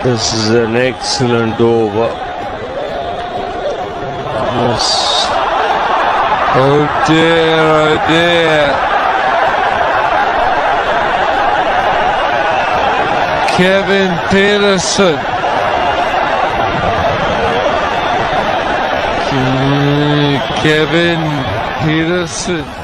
This is an excellent over. Yes. Oh dear, oh dear. Kevin Pietersen. Kevin Pietersen.